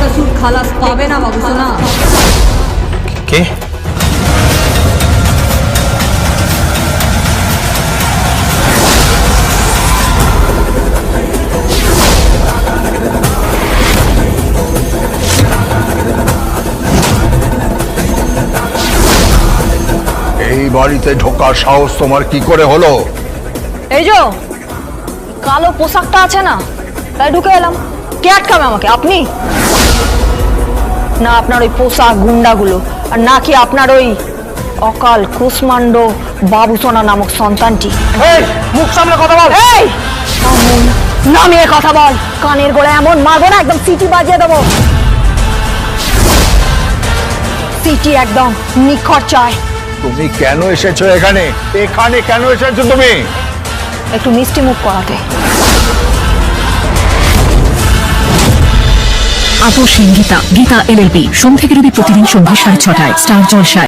বেকসুর খালাস পাবে না বাবু সোনা। কে? এই বাড়িতে ঢোকার সাহস তোমার কি করে হলো? এই যে কালো পোশাকটা আছে না, তাই ঢুকে এলাম। কে আটকাবে আমাকে? আপনি না আপনার ওই পোশাক গুন্ডাগুলো, আর নাকি আপনার ওই অকাল কুষ্মাণ্ড বাবুসোনা নামক সন্তানটি? মুখ সামনে কথা বল। এই নামিয়ে কথা বল, কানের গোড়া এমন মারবো না একদম সিটি বাজিয়ে দেবো। সিটি একদম নিখর চায়। তুমি কেন এসেছো এখানে? এখানে কেন এসেছো তুমি? একটু মিষ্টি মুখ করাতে। আপসহীন গীতা, গীতা LLB, সোম থেকে রবি প্রতিদিন সন্ধ্যা 6:30 স্টার জলসায়।